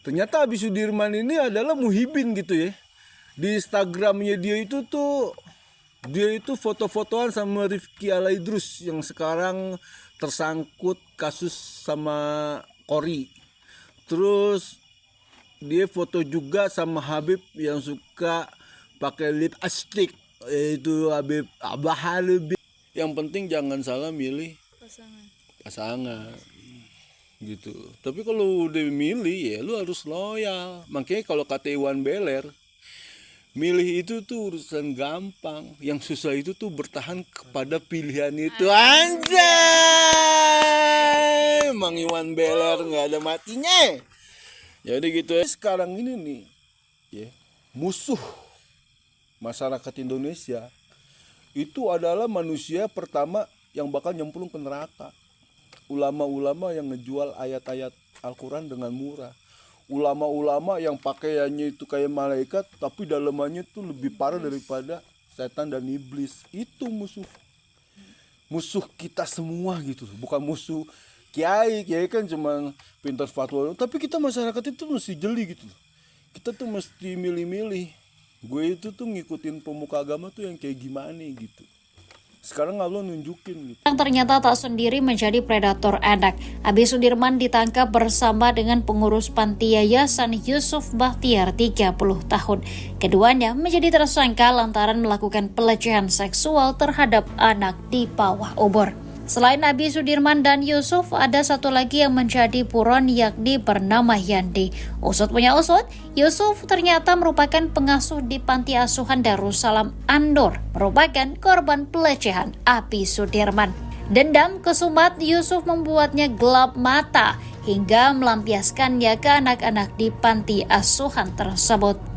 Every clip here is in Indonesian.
Ternyata Abi Sudirman ini adalah Muhibin gitu ya. Di Instagramnya dia itu foto-fotoan sama Rifki Alaidrus yang sekarang tersangkut kasus sama Kori. Terus dia foto juga sama Habib yang suka pakai lipstick, yaitu Habib Abah Habib. Yang penting jangan salah milih pasangan gitu. Tapi kalau udah milih ya lu harus loyal. Makanya kalau kata Iwan Beler, milih itu tuh urusan gampang, yang susah itu tuh bertahan kepada pilihan itu. Anjay, Mang Iwan Beler nggak ada matinya. Jadi gitu ya. Sekarang ini nih ya, musuh masyarakat Indonesia itu adalah manusia pertama yang bakal nyemplung ke neraka. Ulama-ulama yang ngejual ayat-ayat Al-Quran dengan murah. Ulama-ulama yang pakaiannya itu kayak malaikat tapi dalamannya tuh lebih parah daripada setan dan iblis. Itu musuh kita semua gitu. Bukan musuh kiai kan cuma pintar fatwa, tapi kita masyarakat itu mesti jeli gitu. Kita tuh mesti milih-milih. Gue itu tuh ngikutin pemuka agama tuh yang kayak gimana gitu. Sekarang Allah nunjukin gitu. Yang ternyata tak sendiri menjadi predator anak. Abi Sudirman ditangkap bersama dengan pengurus panti yayasan Yusuf Bahtiar 30 tahun. Keduanya menjadi tersangka lantaran melakukan pelecehan seksual terhadap anak di bawah umur. Selain Abi Sudirman dan Yusuf, ada satu lagi yang menjadi buron yakni bernama Yandi. Usut punya usut, Yusuf ternyata merupakan pengasuh di panti asuhan Darussalam Andor, merupakan korban pelecehan Abi Sudirman. Dendam kesumat Yusuf membuatnya gelap mata hingga melampiaskannya ke anak-anak di panti asuhan tersebut.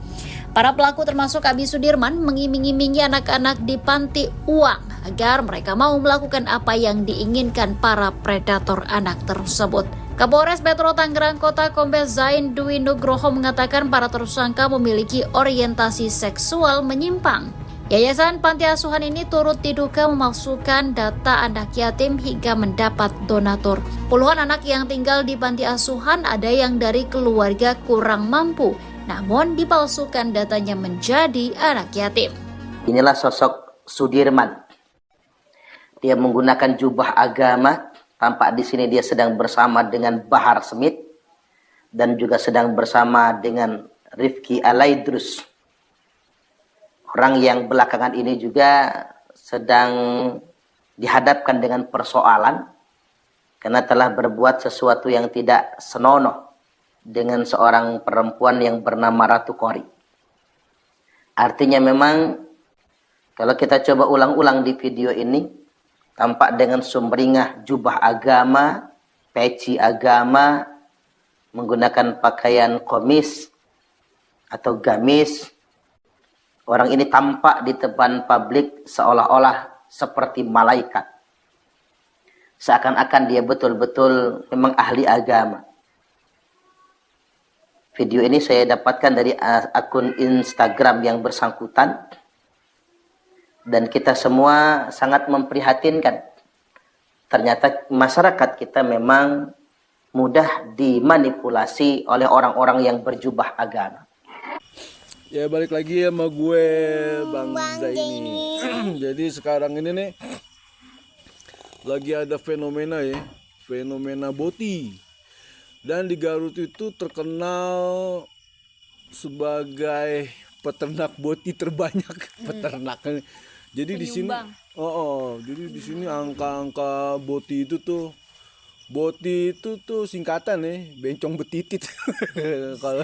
Para pelaku termasuk Abi Sudirman mengiming-imingi anak-anak di panti uang agar mereka mau melakukan apa yang diinginkan para predator anak tersebut. Kapolres Metro Tangerang Kota Kombes Zain Dwi Nugroho mengatakan para tersangka memiliki orientasi seksual menyimpang. Yayasan panti asuhan ini turut diduga memalsukan data anak yatim hingga mendapat donatur. Puluhan anak yang tinggal di panti asuhan ada yang dari keluarga kurang mampu, namun dipalsukan datanya menjadi anak yatim. Inilah sosok Sudirman. Dia menggunakan jubah agama. Tampak di sini dia sedang bersama dengan Bahar Smith dan juga sedang bersama dengan Rifki Alaidrus. Orang yang belakangan ini juga sedang dihadapkan dengan persoalan karena telah berbuat sesuatu yang tidak senonoh dengan seorang perempuan yang bernama Ratu Kori. Artinya memang kalau kita coba ulang-ulang di video ini, tampak dengan sumringah jubah agama, peci agama, menggunakan pakaian komis atau gamis. Orang ini tampak di depan publik seolah-olah seperti malaikat. Seakan-akan dia betul-betul memang ahli agama. Video ini saya dapatkan dari akun Instagram yang bersangkutan. Dan kita semua sangat memprihatinkan. Ternyata masyarakat kita memang mudah dimanipulasi oleh orang-orang yang berjubah agama. Ya balik lagi sama gue Bang Zaini. Jadi sekarang ini nih lagi ada fenomena ya, fenomena boti. Dan di Garut itu terkenal sebagai peternak boti terbanyak. Peternak. Jadi di sini jadi di sini angka-angka boti itu tuh singkatan ya, bencong betitit. Kalau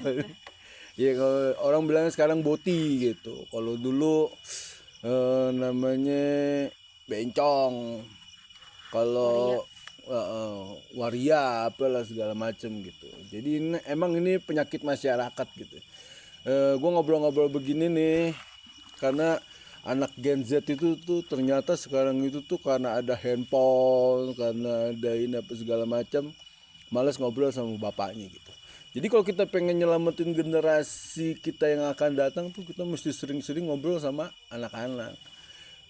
ya kalau orang bilangnya sekarang boti gitu. Kalau dulu namanya bencong. Kalau waria apalah segala macam gitu. Jadi emang ini penyakit masyarakat gitu. Gue ngobrol-ngobrol begini nih karena anak Gen Z itu tuh ternyata sekarang itu tuh karena ada handphone, karena ada ini apa segala macam, malas ngobrol sama bapaknya gitu. Jadi kalau kita pengen nyelamatin generasi kita yang akan datang tuh kita mesti sering-sering ngobrol sama anak-anak.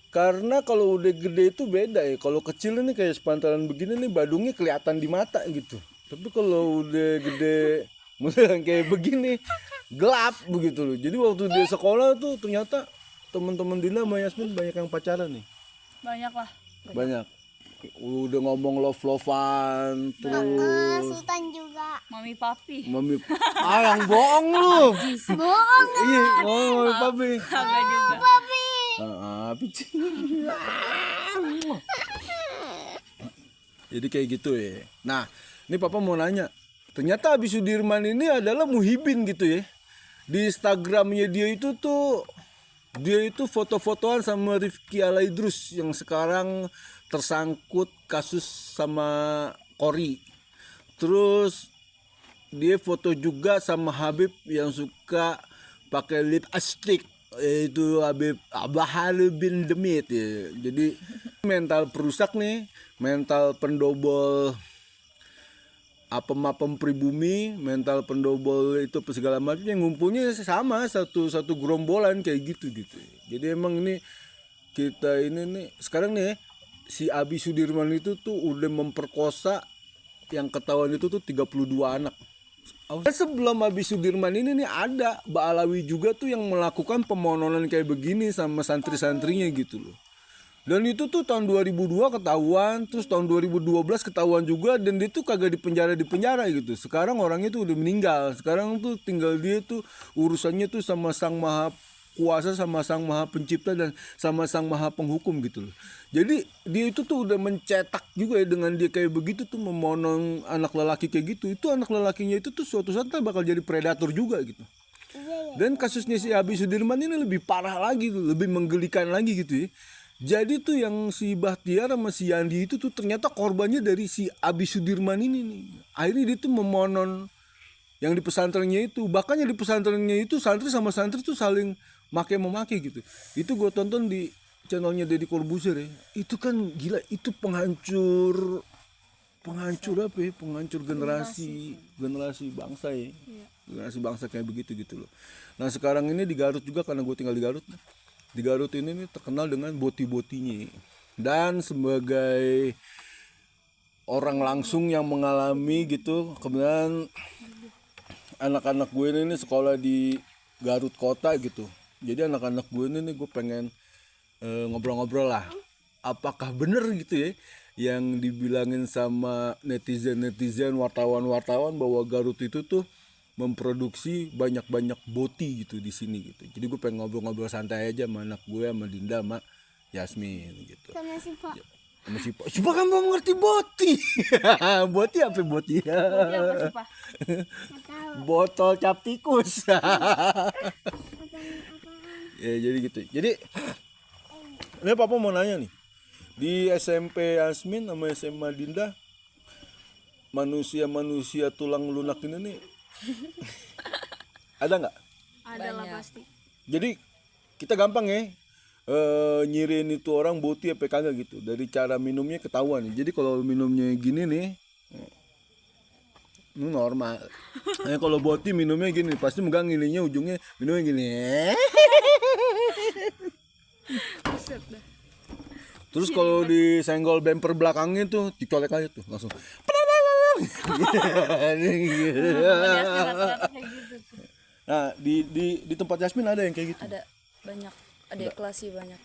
Karena kalau udah gede itu beda ya. Kalau kecil ini kayak sepantaran begini nih badungnya kelihatan di mata gitu. Tapi kalau udah gede Model yang kayak begini, gelap begitu loh. Jadi waktu dia sekolah tuh ternyata teman-teman Dinda sama Yasmin banyak yang pacaran nih. Banyak lah. Banyak. Udah ngomong love-lovean terus. Sultan juga. Mami papi. Mami, yang bohong lu. Bohong. Iya, mami papi. Kagak juga. Jadi kayak gitu ya. Nah, ini papa mau nanya. Ternyata Abi Sudirman ini adalah Muhibin gitu ya. Di Instagramnya dia itu foto-fotoan sama Rifki Alaidrus yang sekarang tersangkut kasus sama Kori. Terus dia foto juga sama Habib yang suka pakai lipstick, itu Habib Bahar bin Demit ya. Jadi mental perusak nih, mental pendobol apem-apem pribumi, mental pendobol itu segala macam yang ngumpulnya sama satu gerombolan kayak gitu. Jadi emang ini kita ini nih sekarang nih si Abi Sudirman itu tuh udah memperkosa yang ketahuan itu tuh 32 anak. Sebelum Abi Sudirman ini nih ada Mbak Alawi juga tuh yang melakukan pemononan kayak begini sama santri-santrinya gitu loh. Dan itu tuh tahun 2002 ketahuan, terus tahun 2012 ketahuan juga, dan dia tuh kagak di penjara gitu. Sekarang orangnya tuh udah meninggal. Sekarang tuh tinggal dia tuh urusannya tuh sama Sang Maha Kuasa, sama Sang Maha Pencipta, dan sama Sang Maha Penghukum gitu loh. Jadi dia itu tuh udah mencetak juga ya dengan dia kayak begitu tuh memonong anak lelaki kayak gitu. Itu anak lelakinya itu tuh suatu saat bakal jadi predator juga gitu. Dan kasusnya si Abi Sudirman ini lebih parah lagi tuh, lebih menggelikan lagi gitu ya. Jadi tuh yang si Bahtiar sama si Yandi itu tuh ternyata korbannya dari si Abi Sudirman ini nih. Akhirnya dia tuh memonon yang di pesantrennya itu. Bahkan yang di pesantrennya itu santri sama santri tuh saling make-memake gitu. Itu gue tonton di channelnya Deddy Corbuzier ya. Itu kan gila, itu penghancur apa ya? Penghancur generasi bangsa ya. Generasi bangsa kayak begitu gitu loh. Nah sekarang ini di Garut juga, karena gue tinggal di Garut. Di Garut ini nih terkenal dengan boti-botinya. Dan sebagai orang langsung yang mengalami gitu, kemudian anak-anak gue ini sekolah di Garut kota gitu. Jadi anak-anak gue ini gue pengen ngobrol-ngobrol lah. Apakah bener gitu ya yang dibilangin sama netizen-netizen, wartawan-wartawan bahwa Garut itu tuh memproduksi banyak-banyak boti gitu di sini gitu. Jadi gue pengen ngobrol-ngobrol santai aja sama anak gue, sama Dinda, sama Yasmin gitu. Sama Siva. Sama Siva kan belum ngerti boti. Boti apa boti? Boti apa sih, Pak? Botol cap tikus. Ya jadi gitu. Jadi ini papa mau nanya nih. Di SMP Yasmin sama SMA Dinda, manusia tulang lunak ini nih ada nggak? Ada lah pasti. Jadi kita gampang ya nyirin itu orang boti apa kagak gitu dari cara minumnya ketahuan. Jadi kalau minumnya gini nih ini normal. Kalau boti minumnya gini pasti megang ininya, ujungnya minumnya gini. Terus kalau disenggol bumper belakangnya tuh dicolek aja tuh langsung. Nah di tempat Yasmin ada yang kayak gitu? Ada banyak, ada kelas sih banyak.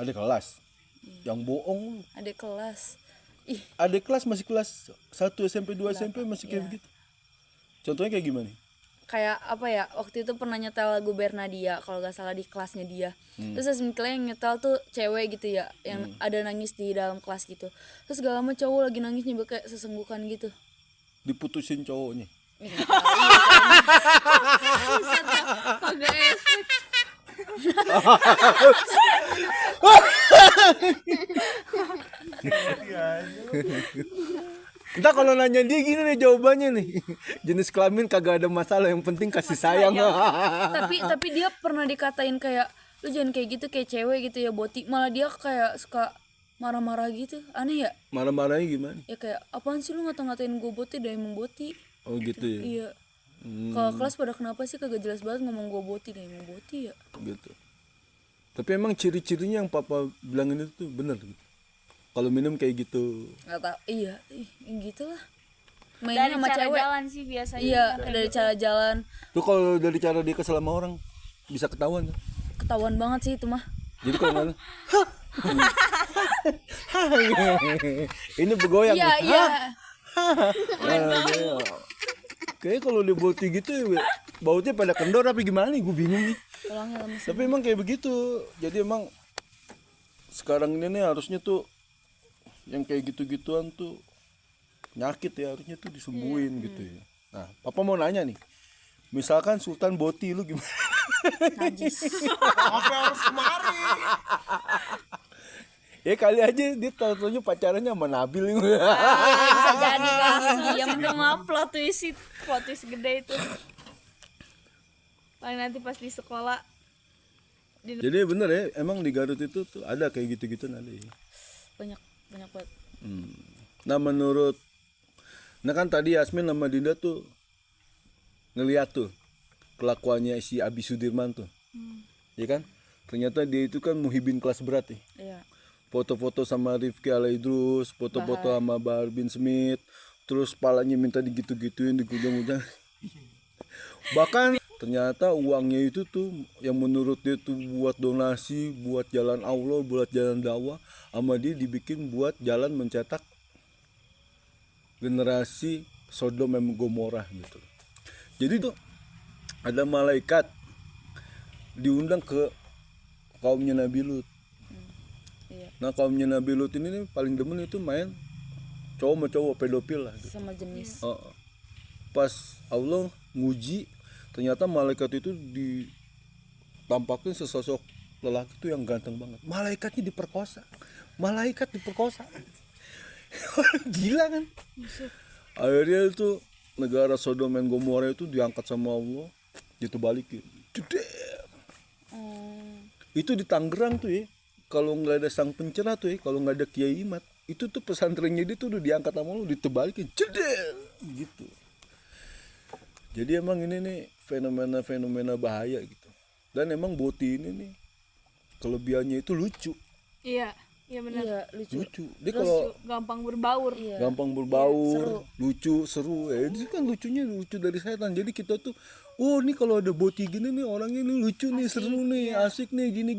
Ada kelas? Yang bohong? Ada kelas. Ih, Ada kelas masih kelas 1 SMP 2 SMP masih kayak begitu? Contohnya kayak gimana? kayak apa ya, waktu itu pernah nyetel lagu Bernadia kalau gak salah di kelasnya dia. Terus Asmikla yang nyetel tuh cewek gitu ya, yang ada nangis di dalam kelas gitu. Terus gak lama cowok lagi nangis nyebut kayak sesenggukan gitu. Diputusin cowoknya. Kagak efek. Entah kalau nanya dia gini nih jawabannya nih. Jenis kelamin kagak ada masalah, yang penting kasih sayang. tapi dia pernah dikatain kayak, lu jangan kayak gitu, kayak cewek gitu ya Boti. Malah dia kayak suka marah-marah gitu. Aneh ya? Marah-marahnya gimana? Ya kayak, apaan sih lu ngata-ngatain gue Boti, udah emang Boti. Oh gitu ya. Iya. Kalau kelas pada kenapa sih kagak jelas banget ngomong gue Boti, udah emang Boti ya. Gitu. Tapi emang ciri-cirinya yang papa bilangin itu tuh bener gitu. Kalau minum kayak gitu. Nggak tahu, iya, gitulah. mainnya Dari sama cara cewek. jalan sih biasanya. Iya, dari cara jalan. Tuh kalau dari cara dia kesel sama orang bisa ketahuan tuh. Ketahuan banget sih itu mah. Jadi kalau nggak ini bergoyang Iya, nih. iya. Kayaknya kalau dia boti gitu ya, bautnya pada kendor apa gimana nih, gue bingung nih. Tolong ya Mas. Tapi emang kayak begitu. Jadi emang sekarang ini nih harusnya tuh yang kayak gitu-gituan tuh nyakit ya, harusnya tuh disembuhin gitu ya. Nah, papa mau nanya nih. Misalkan Sultan boti lu gimana? Najis. Apa harus kemari? Ya kali aja dia tahu-tahunya pacarannya sama Nabil. Bisa jadi kan diam. Udah ngupload twist plot twist gede itu. Paling nanti pas di sekolah. Jadi bener ya, emang di Garut itu tuh ada kayak gitu-gitu ada ya. Banyak banget. Nah menurut, nah kan tadi Yasmin sama Dinda tuh ngeliat tuh kelakuannya si Abi Sudirman tuh, ya kan? Ternyata dia itu kan muhibin kelas berat ya. Iya. Foto-foto sama Rifki Alaidrus, foto-foto sama Bahar bin Smith, terus palanya minta digitu-gituin, digujang-gujang. Bahkan ternyata uangnya itu tuh yang menurut dia tuh buat donasi, buat jalan Allah, buat jalan dakwah, sama dia dibikin buat jalan mencetak generasi Sodom dan Gomorrah gitu. Jadi tuh ada malaikat diundang ke kaumnya Nabi Lut. Iya. Nah kaumnya Nabi Lut ini nih paling demen itu main cowok sama cowok, pedofil lah gitu. Sama jenis. Pas Allah nguji, ternyata malaikat itu ditampakin sesosok lelaki itu yang ganteng banget. Malaikatnya diperkosa. Malaikat diperkosa. Gila kan? Akhirnya itu negara Sodom dan Gomora itu diangkat sama Allah, ditebalikin. Itu di Tangerang tuh ya. Kalau nggak ada sang pencerah tuh ya, kalau nggak ada Kiai Imat, itu tuh pesantrennya dia tuh udah diangkat sama Allah, ditebalikin. Ceder gitu. Jadi emang ini nih fenomena bahaya gitu. Dan emang boti ini nih kelebihannya itu lucu. Iya, iya benar. Iya, lucu. Lucu. Dia kalau Gampang berbaur. Iya. gampang berbaur, lucu, seru. Itu kan lucunya lucu dari setan. Jadi kita tuh, oh nih kalau ada boti gini nih orangnya nih lucu nih, seru nih, asik nih, gini.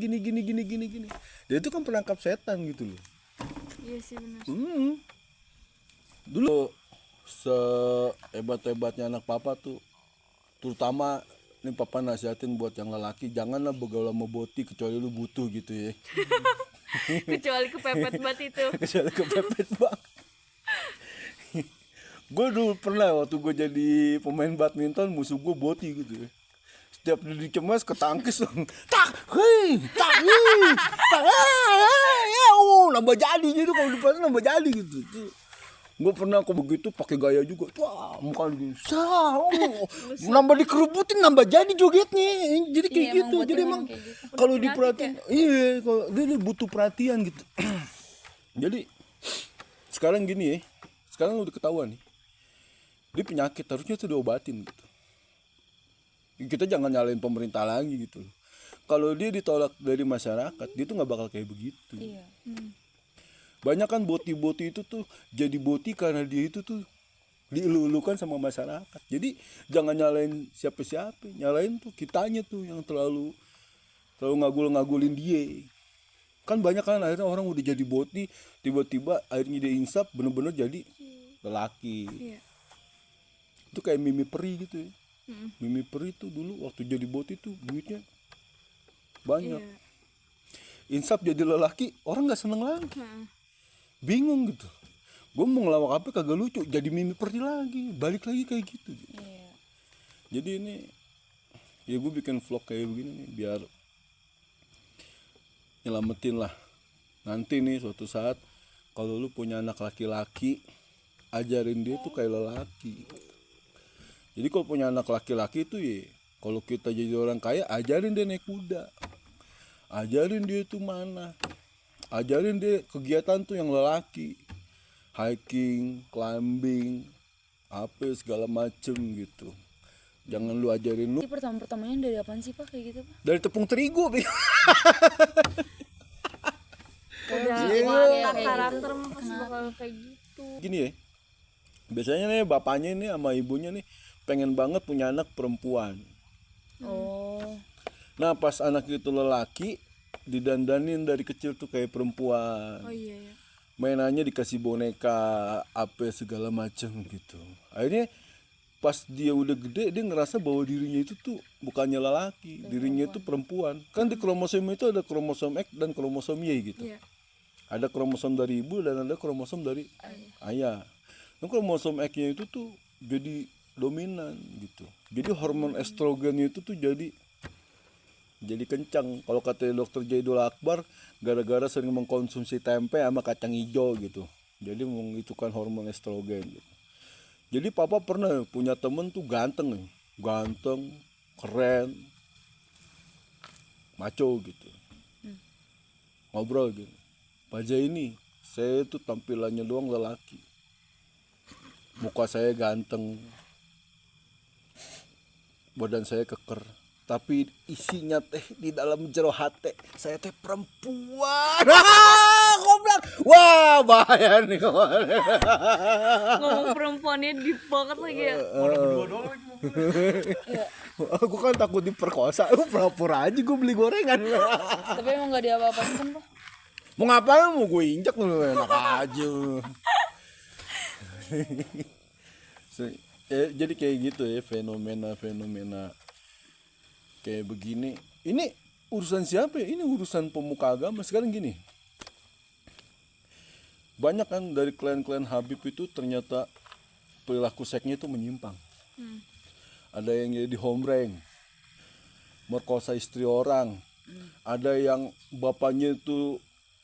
Dia itu kan penangkap setan gitu loh. Iya sih benar. Dulu sehebat-hebatnya anak papa tuh, terutama ini papa nasihatin buat yang lelaki, janganlah bergaul sama boti kecuali lu butuh gitu ya. Kecuali kepepet banget itu. Kecuali kepepet bang. Gue dulu pernah waktu gue jadi pemain badminton, musuh gue boti gitu ya. Setiap dia dicemas ketangkis dong. Tak, hei, nambah jadi gitu, kalau di pasar nambah jadi gitu. Gue pernah kok begitu pakai gaya juga. Wah, muka lu nambah dikerubutin, nambah jadi jogetnya. Jadi kayak Iya, gitu. emang Jadi butuh emang kayak gitu. kalau diperhatiin, iya, kalau dia butuh perhatian gitu. Jadi sekarang gini ya. Sekarang udah ketahuan nih. Dia penyakit, harusnya tuh diobatin gitu. Kita jangan nyalain pemerintah lagi gitu. Kalau dia ditolak dari masyarakat, dia tuh nggak bakal kayak begitu. Iya. Banyak kan boti-boti itu tuh jadi boti karena dia itu tuh dielu-elukan sama masyarakat. Jadi jangan nyalain siapa-siapa, nyalain tuh kitanya tuh yang terlalu ngagul-ngagulin dia. Kan banyak kan akhirnya orang udah jadi boti, tiba-tiba akhirnya dia insaf bener-bener jadi lelaki. Iya. Itu kayak Mimi Peri gitu ya. Mimi Peri tuh dulu waktu jadi boti tuh duitnya banyak. Insaf jadi lelaki, orang nggak seneng lagi. Bingung gitu. Gue mau ngelawak apa kagak lucu, jadi Mimi Peri lagi, balik lagi kayak gitu. Iya. Jadi ini ya gue bikin vlog kayak begini nih biar nyelamatin lah. Nanti nih suatu saat kalau lu punya anak laki-laki, ajarin dia tuh kayak lelaki. Jadi kalau punya anak laki-laki itu ya, kalau kita jadi orang kaya, ajarin dia naik kuda, ajarin dia itu mana, ajarin dia kegiatan tuh yang lelaki, hiking, climbing, apa segala macem gitu. Jangan lu ajarin lu Ini pertama-pertamanya dari apaan sih Pak kayak gitu Pak? dari tepung terigu. Udah Iya, karakter mah pasti bakal kayak gitu. Gini ya, Biasanya nih bapaknya ini sama ibunya nih pengen banget punya anak perempuan. Oh. Nah pas anak itu lelaki didandanin dari kecil tuh kayak perempuan. Oh iya ya. Mainannya dikasih boneka apa segala macem gitu. Akhirnya pas dia udah gede dia ngerasa bahwa dirinya itu tuh bukannya lelaki, dirinya itu perempuan. Kan di kromosom itu ada kromosom X dan kromosom Y gitu. Iya. Ada kromosom dari ibu dan ada kromosom dari ayah. Nah, kromosom X-nya itu tuh jadi dominan gitu. Jadi hormon estrogennya itu tuh jadi kencang. Kalau kata dokter Jaidul Akbar, gara-gara sering mengkonsumsi tempe sama kacang hijau gitu. Jadi mengitukan hormon estrogen gitu. Jadi papa pernah punya temen tuh ganteng, keren, maco gitu. Ngobrol gitu. Pak ini, saya tuh tampilannya doang lelaki. Muka saya ganteng, badan saya keker, tapi isinya teh di dalam jero hati saya teh perempuan. Goblok. Wah, bahaya nih. Ngomong perempuannya deep banget lagi ya. Aku kan takut diperkosa. Pura-pura aja gue beli gorengan. Tapi emang gak diapa-apain kan, Pak? Mau ngapain? Mau gue injak lu, enak aja. Jadi kayak gitu ya, fenomena kayak begini. Ini urusan siapa ya? Ini urusan pemuka agama. Sekarang gini, banyak kan dari klien-klien Habib itu ternyata perilaku seksnya itu menyimpang. Ada yang jadi hombreng, merkosa istri orang. Ada yang bapaknya itu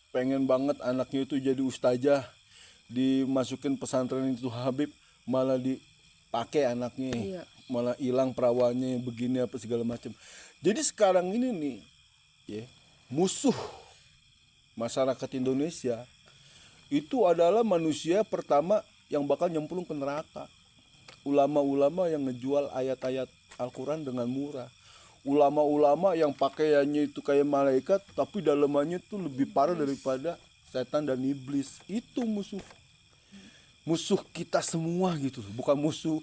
pengen banget anaknya itu jadi ustazah, dimasukin pesantren itu Habib, malah dipakai anaknya. Iya. Malah hilang perawannya begini apa segala macam. Jadi sekarang ini nih ya, musuh masyarakat Indonesia itu adalah manusia pertama yang bakal nyemplung ke neraka. Ulama-ulama yang ngejual ayat-ayat Al-Quran dengan murah. Ulama-ulama yang pakaiannya itu kayak malaikat tapi dalamannya tuh lebih parah daripada setan dan iblis. Itu musuh kita semua gitu. Bukan musuh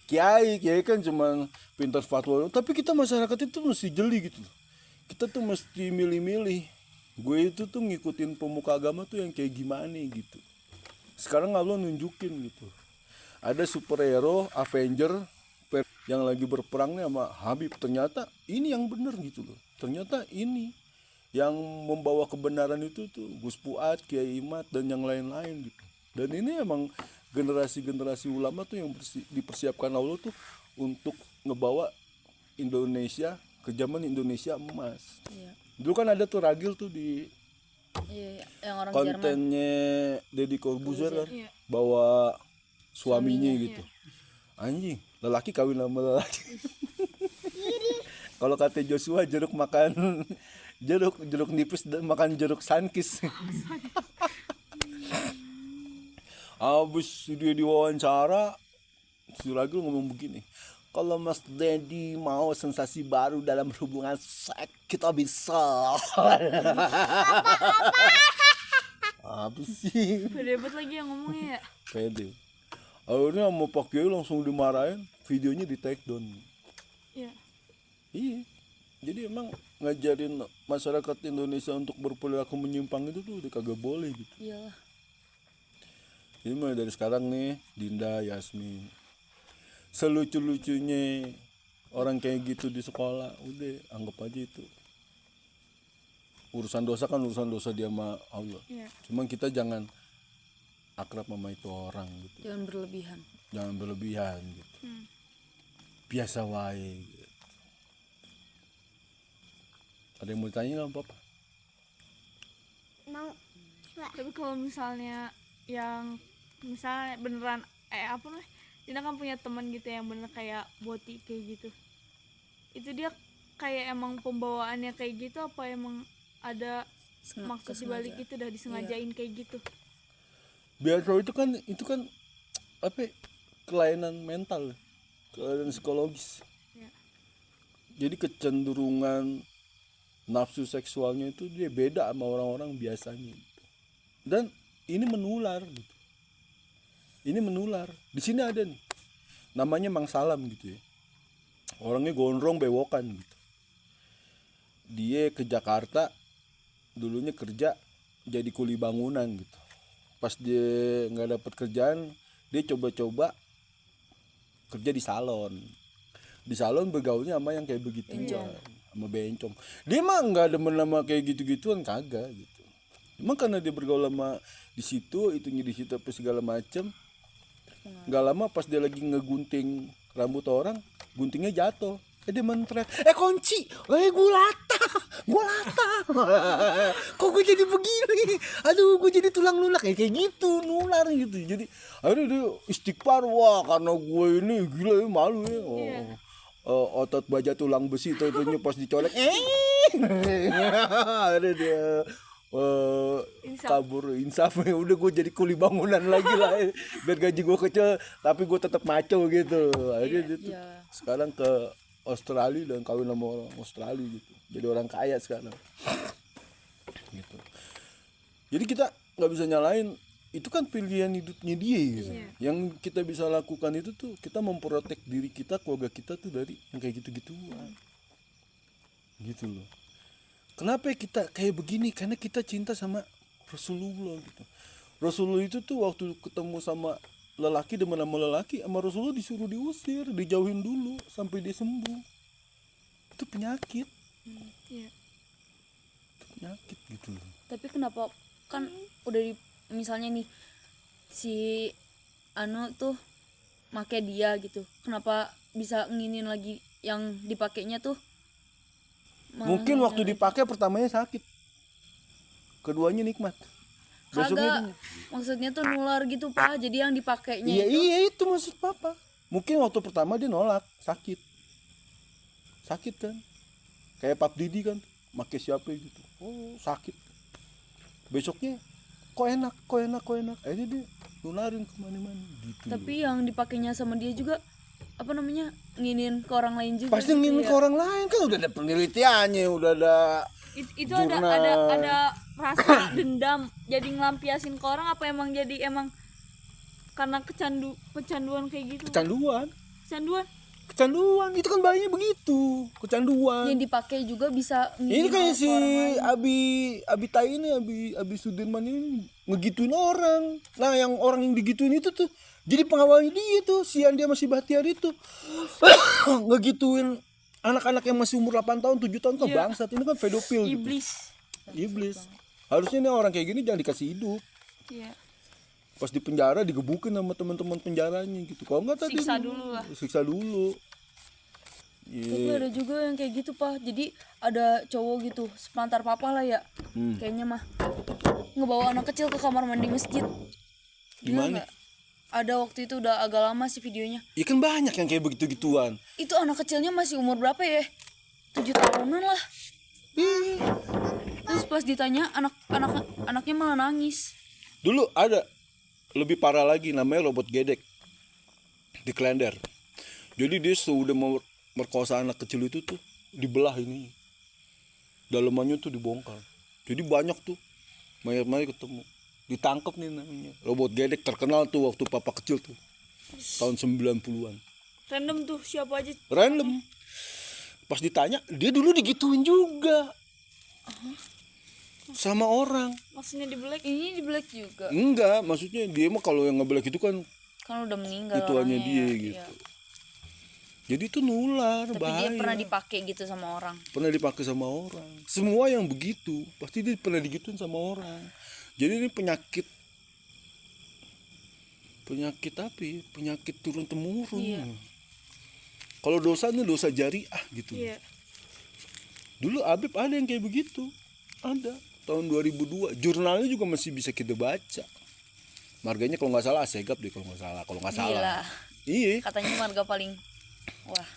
kiai kan cuma pintar fatwa, tapi kita masyarakat itu mesti jeli gitu. Kita tuh mesti milih-milih. Gue itu tuh ngikutin pemuka agama tuh yang kayak gimana gitu. Sekarang Allah nunjukin gitu. Ada superhero Avenger yang lagi berperang nih sama Habib. Ternyata ini yang benar gitu loh. Ternyata ini yang membawa kebenaran itu tuh Gus Fuad, Kiai Imad dan yang lain-lain gitu. Dan ini emang generasi-generasi ulama tuh yang dipersiapkan Allah tuh untuk ngebawa Indonesia ke zaman Indonesia emas. Iya. Dulu kan ada tuh ragil tuh di Iya, yang orang Jerman. kontennya Deddy Corbuzier kan, Iya. bawa suaminya gitu. Anjing, lelaki kawin sama lelaki. Kalau kata Joshua jeruk makan jeruk nipis dan makan jeruk sankis. Abis dia diwawancara, si Ragil ngomong begini, kalau Mas Dedi mau sensasi baru dalam hubungan seks, kita bisa. Apa sih? Pede banget lagi yang ngomongnya ya. Pede. Akhirnya sama Pak Kiai langsung dimarahin, videonya di take down. Iya. Iya. Jadi emang ngajarin masyarakat Indonesia untuk berperilaku menyimpang itu tuh udah kagak boleh gitu. Iyalah. Jadi mulai dari sekarang nih, Dinda, Yasmin, selucu-lucunya orang kayak gitu di sekolah, udah anggap aja itu urusan dosa kan urusan dosa dia sama Allah. Iya. Cuman kita jangan akrab sama itu orang gitu, Jangan berlebihan. jangan berlebihan gitu. Biasa wae. Gitu. Ada yang mau ditanya nggak Papa? Tapi kalau misalnya yang misalnya beneran apa nih? Dina kan punya teman gitu yang bener kayak boti kayak gitu. Itu dia kayak emang pembawaannya kayak gitu apa emang ada maksud dibalik itu udah disengajain kayak gitu? Biasa itu kan apa? Ya, kelainan mental, kelainan psikologis. Ya. Jadi kecenderungan nafsu seksualnya itu dia beda sama orang-orang biasanya. Dan ini menular gitu. ini menular. Di sini ada nih, namanya Mang Salam gitu ya. Orangnya gondrong bewokan gitu. Dia ke Jakarta, dulunya kerja jadi kuli bangunan gitu. Pas dia nggak dapat kerjaan, dia coba-coba kerja di salon. Di salon bergaulnya sama yang kayak begitu, sama bencong. Dia mah nggak demen sama kayak gitu-gituan, kagak gitu. Emang karena dia bergaul sama di situ, itunya di situ apa segala macem. Nggak lama pas dia lagi ngegunting rambut orang, guntingnya jatuh. Dia menteriak, kunci, gua lata. Kok gue jadi begini? Aduh, gue jadi tulang lunak kayak gitu, nular gitu. Jadi akhirnya dia istighfar, wah karena gue ini gila ya, malu ya. Otot baja tulang besi itu pas dicolek, akhirnya dia kabur, insaf ya. Udah gue jadi kuli bangunan lagi lah, biar gaji gue kecil tapi gue tetap maco gitu. Akhirnya dia tuh sekarang ke Australia dan kawin sama orang Australia gitu, jadi orang kaya sekarang gitu. Jadi kita nggak bisa nyalain, itu kan pilihan hidupnya dia gitu. Yang kita bisa lakukan itu tuh kita memprotek diri kita, keluarga kita tuh dari yang kayak gitu-gituan gitu loh. Kenapa kita kayak begini? Karena kita cinta sama Rasulullah gitu. Rasulullah itu tuh waktu ketemu sama lelaki, demen sama lelaki, sama Rasulullah disuruh diusir, dijauhin dulu sampai dia sembuh. Itu penyakit. Iya. Itu penyakit gitu loh. Tapi kenapa kan udah misalnya nih si Anu tuh make dia gitu, kenapa bisa nginin lagi yang dipakainya tuh? Mungkin waktu dipakai pertamanya sakit, keduanya nikmat. Kagak, maksudnya tuh nular gitu Pak, jadi yang dipakainya Iya itu maksud papa. Mungkin waktu pertama dia nolak, sakit kan, kayak Pap Didi kan, make siapa gitu, sakit. Besoknya kok enak, akhirnya dia nularin kemana-mana gitu. Tapi yang dipakainya sama dia juga apa namanya, nginin ke orang lain juga. Pasti gitu nginin ke orang lain kan, udah ada penelitiannya, udah ada Itu ada rasa dendam jadi ngelampiasin ke orang, apa emang jadi karena kecanduan kayak gitu? Kecanduan itu kan bahayanya begitu, kecanduan. Yang dipakai juga bisa Ini kayak ke si orang lain. Abi Tai ini, Abi Sudirman ini ngegituin orang. Nah, yang orang yang digituin itu tuh jadi pengawalnya dia tuh, si Andi sama si Bahtiar itu. Ngegituin anak-anak yang masih umur 8 tahun, 7 tahun kan bangsat. Ini kan pedofil gitu. Iblis. Harusnya nih orang kayak gini jangan dikasih hidup. Iya. Pas di penjara digebukin sama teman-teman penjaranya gitu. Kalau enggak tadi siksa dulu. Tapi ada juga yang kayak gitu Pak, jadi ada cowok gitu sepantar papa lah ya, kayaknya mah ngebawa anak kecil ke kamar mandi masjid. Gimana? Ada waktu itu, udah agak lama sih videonya. Ya kan banyak yang kayak begitu-gituan. Itu anak kecilnya masih umur berapa ya, 7 tahunan lah. Terus pas ditanya anaknya malah nangis. Dulu ada lebih parah lagi, namanya robot gedek di Klender. Jadi dia sudah mau merkosa anak kecil itu tuh dibelah ini, dalemannya tuh dibongkar. Jadi banyak tuh mayat-mayat ketemu, ditangkap nih namanya robot gedek, terkenal tuh waktu papa kecil tuh tahun 90-an. Random tuh, siapa aja? Random. Pas ditanya dia dulu digituin juga sama orang. Maksudnya di black? Ini di black juga. Enggak, maksudnya dia mah kalau yang ngebelek itu kan Kan udah meninggal ituannya orangnya dia ya. gitu. Iya. Jadi itu nular, Tapi bahaya. dia pernah dipakai gitu sama orang. Pernah dipakai sama orang. Semua yang begitu pasti dia pernah digituin sama orang. Jadi ini penyakit apa ya? Penyakit turun temurun. Iya. Kalau dosa ini dosa jariah gitu. Iya. Dulu Habib ada yang kayak begitu, ada tahun 2002. Jurnalnya juga masih bisa kita baca. Marganya kalau nggak salah Asegap deh, kalau nggak salah. Gila. Iya. Katanya marga paling wah.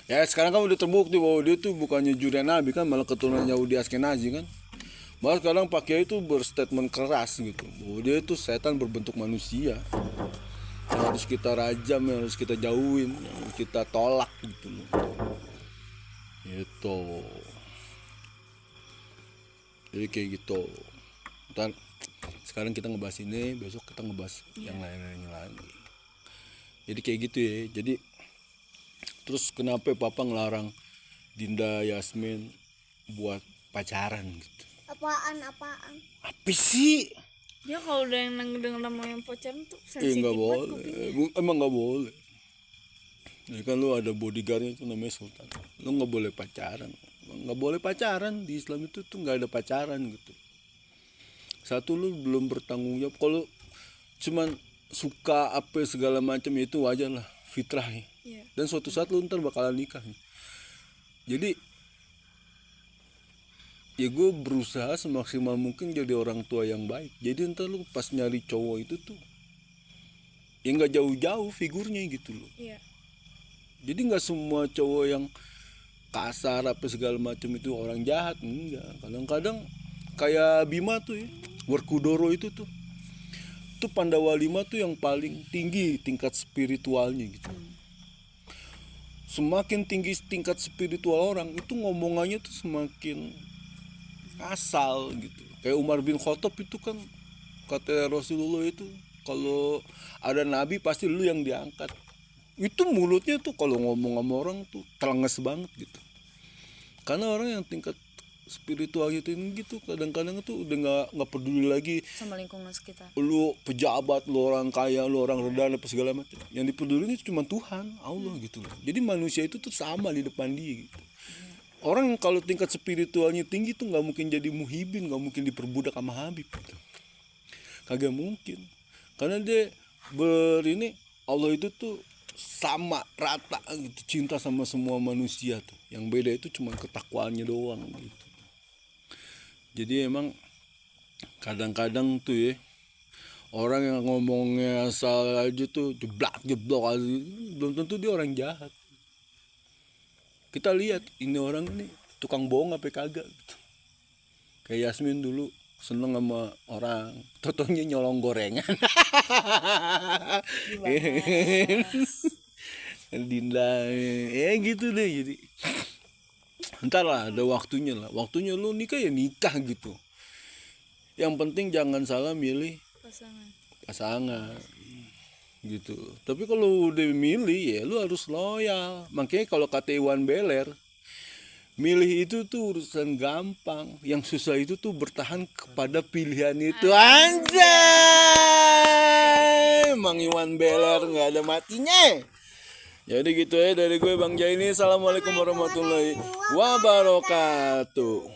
Ya sekarang kan udah terbukti bahwa dia tuh bukannya jurian Nabi kan, malah keturunan Yahudi Askenazi kan. Malah sekarang Pak Kiai itu berstatement keras gitu, bahwa dia itu setan berbentuk manusia, yang harus kita rajam, yang harus kita jauhin, yang harus kita tolak gitu loh. Gitu. Jadi kayak gitu. Ntar sekarang kita ngebahas ini, besok kita ngebahas yang lain-lainnya lagi. Jadi kayak gitu ya. Jadi terus kenapa papa ngelarang Dinda Yasmin buat pacaran gitu? Apaan? Apa sih? Dia kalau udah yang denger namanya pacaran tuh Nggak sensitif banget boleh. kupingnya. Emang nggak boleh. Ya kan lu ada bodyguardnya itu namanya sultan. Lu nggak boleh pacaran. Nggak boleh pacaran di Islam itu tuh nggak ada pacaran gitu. Satu, lu belum bertanggung jawab. Kalau cuman suka apa segala macam itu wajar lah, fitrah ya. Iya. Dan suatu saat lu ntar bakalan nikah. Jadi ya gue berusaha semaksimal mungkin jadi orang tua yang baik. Jadi ntar lu pas nyari cowok itu tuh ya nggak jauh-jauh figurnya gitu loh. Iya. Jadi nggak semua cowok yang kasar apa segala macam itu orang jahat, enggak. Kadang-kadang kayak Bima tuh ya, Werkudara itu tuh Pandawa 5 tuh yang paling tinggi tingkat spiritualnya gitu. Semakin tinggi tingkat spiritual orang itu ngomongannya tuh semakin asal gitu. Kayak Umar bin Khattab itu kan kata Rasulullah itu kalau ada nabi pasti lu yang diangkat. Itu mulutnya tuh kalau ngomong sama orang tuh telenges banget gitu. Karena orang yang tingkat spiritualnya tinggi gitu kadang-kadang tuh udah nggak peduli lagi sama lingkungan sekitar. lu pejabat, lu orang kaya, lu orang rendah apa segala macam. Yang dipeduli itu cuma Tuhan, Allah gitu loh. Jadi manusia itu tuh sama di depan dia gitu. Orang kalau tingkat spiritualnya tinggi tuh nggak mungkin jadi muhibin, nggak mungkin diperbudak sama Habib gitu. Kagak mungkin. Karena dia Allah itu tuh sama rata gitu, cinta sama semua manusia tuh. Yang beda itu cuma ketakwaannya doang gitu. Jadi emang kadang-kadang tuh ya orang yang ngomongnya asal aja tuh jeblok aja, belum tentu dia orang jahat. Kita lihat ini orang ini tukang bohong apa kagak gitu. Kayak Yasmin dulu seneng sama orang, totonya nyolong gorengan. Dinda ya gitu deh. Jadi entar lah ada waktunya Waktunya lu nikah ya nikah gitu. Yang penting jangan salah milih pasangan gitu. Tapi kalau udah milih ya lu harus loyal. Makanya kalau kata Iwan Beler, milih itu tuh urusan gampang. Yang susah itu tuh bertahan kepada pilihan itu. Anjay, Mang Iwan Beler nggak ada matinya. Jadi gitu ya dari gue Bang Jaini. Assalamualaikum warahmatullahi wabarakatuh.